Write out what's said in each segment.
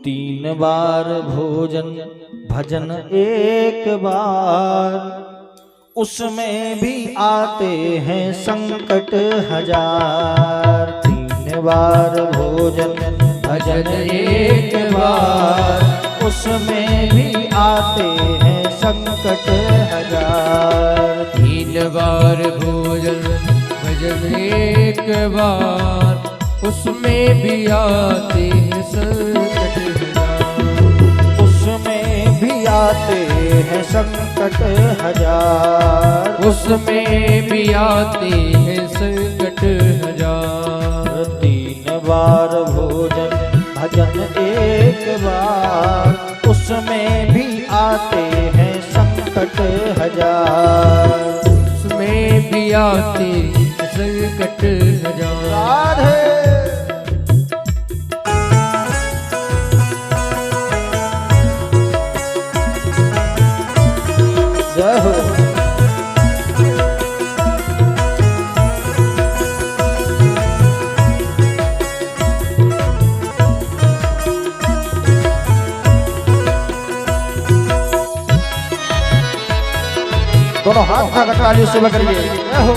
3 बार भोजन भजन एक बार, उसमें भी आते हैं संकट हजार। 3 बार भोजन भजन एक बार, उसमें भी आते हैं संकट हजार। 3 बार भोजन भजन एक बार, उसमें भी आते हैं संकट हजार। उसमें भी आते हैं संकट हजार, उसमें भी आते हैं संकट हजार। 3 बार भोजन भजन एक बार, उसमें भी आते हैं संकट हजार। उसमें भी आते हैं संकट हजार। राधे जय हो। दोनों हाथ उठाकर तालियों से बकरिए जय हो।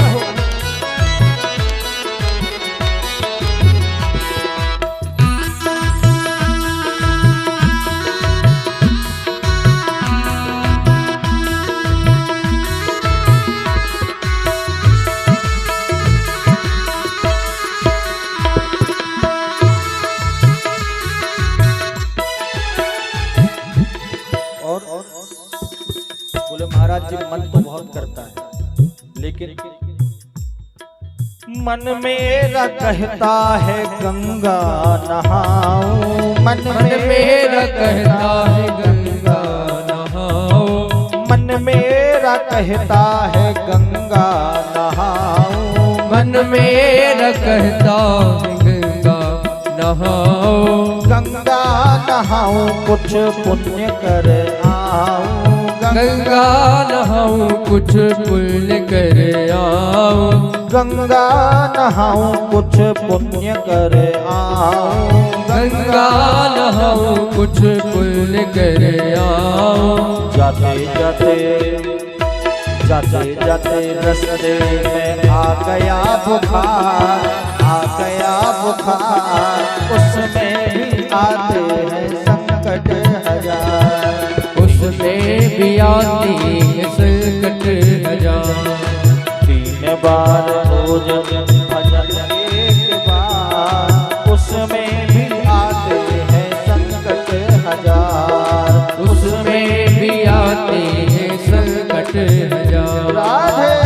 बोले महाराज जी मन तो बहुत करता है, लेकिन मन मेरा कहता है गंगा नहाऊं। मन मेरा कहता है गंगा नहाओ। मन मेरा कहता है गंगा नहाऊं। मन मेरा कहता है गंगा नहाओ। गंगा नहाऊं कुछ पुण्य कर आऊं। गंगा नहाऊं कुछ पुण्य कर आऊं। गंगा नहाऊं कुछ पुण्य कर आऊं। गंगा नहाऊं कुछ पुण्य कर आऊं। जाते जाते जाते जाते रस्ते में आ गया बुखार, आ गया बुखार, उसमें भी आते हैं संकट हजार। उसमें भी आते हैं संकट हजार। 3 बार भोजन भजन एक बार, उसमें भी आते हैं संकट हजार। उसमें भी आते हैं संकट हजार। राधे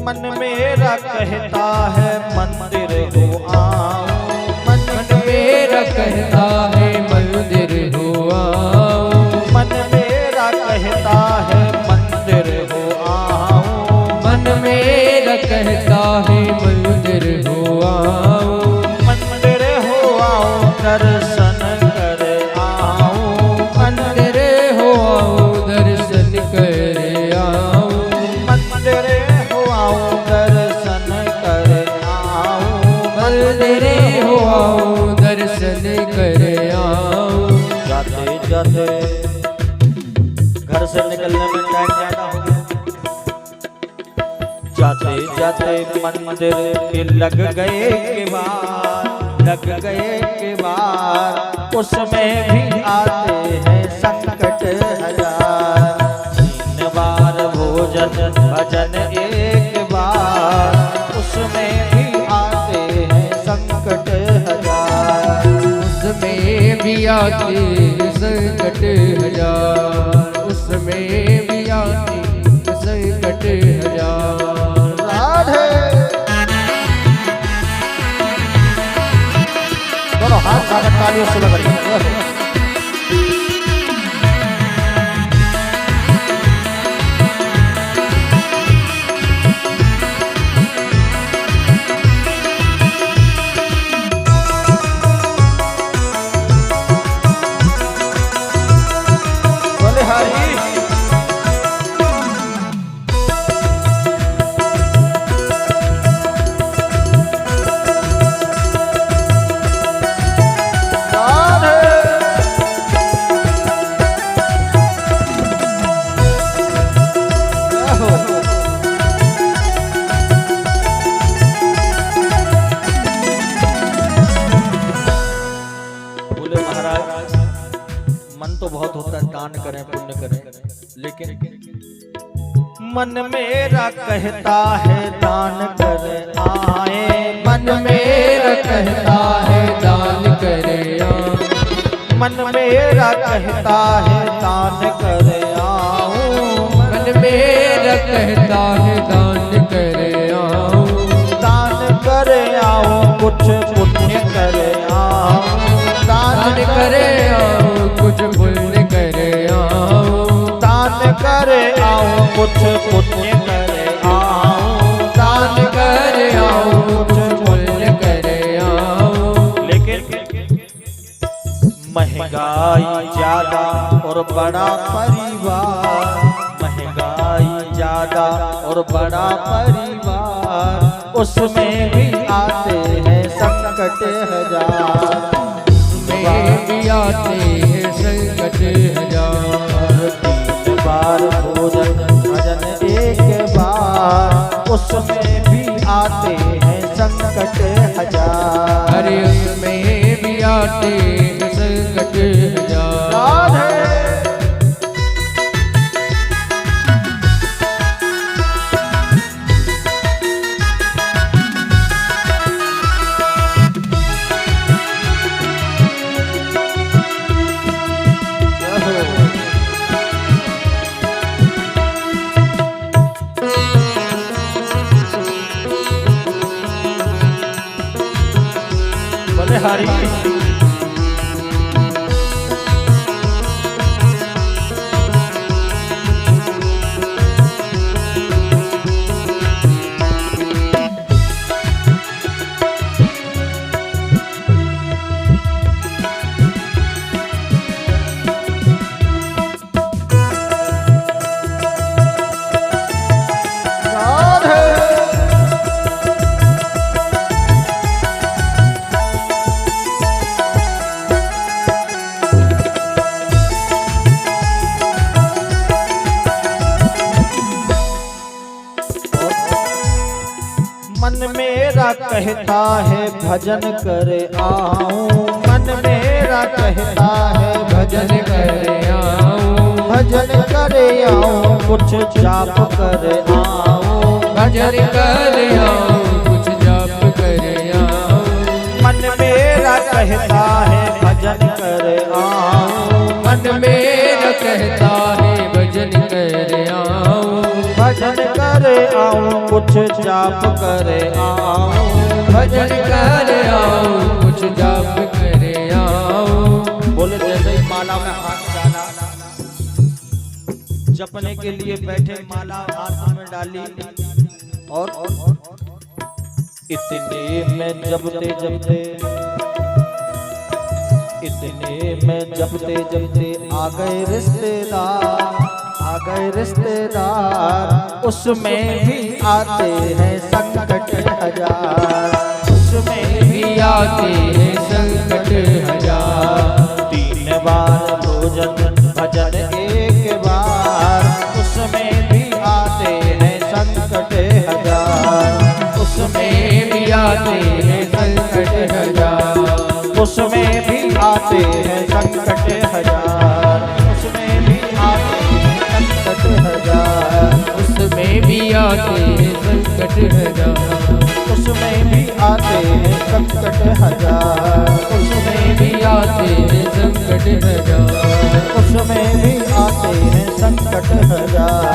मन मेरा कहता है मंदिर हो आऊं। मन मेरा कहता है मंदिर हो आऊं। मन मेरा कहता है मंदिर हो आऊं। मन मेरा कहता है मंदिर हो आऊं। मंदिर हो आऊं दर्शन कर आऊं। मंदिर हो आऊं दर्शन कर आऊं। मंदिर हो आऊं दर्शन कर आऊं। मंदिर हो आऊं दर्शन कर आऊं। जाते जाते घर से निकलने में टाइम ज्यादा हो गया। जाते जाते मंदिर के लग गए के बार, लग गए के बार, उसमें भी आते हैं संकट हजार। 3 भोजन भजन एक बार, उसमें भी आते हैं संकट हजार। उसमें भी आते हैं संकट हजार, उसमें भी आते हैं संकट हजार। राधे। दोनों हाथ सागर तालियों से लगाइए। मन तो बहुत होता है दान करें पुण्य करें, लेकिन मन मेरा कहता है दान करें आए। मन मेरा कहता है दान करे आऊं, मन मेरा कहता है दान करे आऊं। मन मेरा कहता है दान करे आऊं, दान करे आऊं कुछ पुण्य करे आऊं। दान करे आऊं कुछ पुण्य करे आऊं, दान करे आऊं कुछ पुण्य करे आऊं। दान करे आऊं कुछ पुण्य करे आऊं। लेकिन महंगाई ज्यादा और बड़ा परिवार, महंगाई ज्यादा और बड़ा परिवार, उसमें भी आते हैं संकट हजार। उसमें भी आते हैं संकट हजार। 3 बार भोजन भजन एक बार, उसमें भी आते हैं संकट हजार। अरे उसमें भी आते हैं संकट हजार। हरी मन मेरा कहता है भजन करे आऊं। मन मेरा कहता है भजन करे आऊं। भजन करे आऊं कुछ जाप करे आऊं। भजन करे आऊं कुछ जाप करे आऊं। मन मेरा कहता है भजन करे आऊं। मन मेरा कहता है भजन करे आऊं। भजन करे आऊं कुछ जाप करे आऊं। भजन करे आऊं कुछ जाप करे आऊं। बोले जैसे ही माला में हाथ डाला, जपने के लिए बैठे, माला हाथ में डाली और इतने में जपते जपते, इतने में जपते जपते आ गए रिश्तेदार, आ गए रिश्तेदार। उसमें भी आते हैं संकट हजार। उसमें भी आते हैं संकट हजार। 3 बार भोजन भजन एक बार, उसमें भी आते हैं संकट हजार। उसमें भी आते हैं संकट हजार। उसमें भी आते हैं संकट हजार। उसमें भी आते हैं संकट हजार। उसमें आते हैं संकट हजार, उसमें भी आते हैं संकट हजार, उसमें भी आते हैं संकट हजार।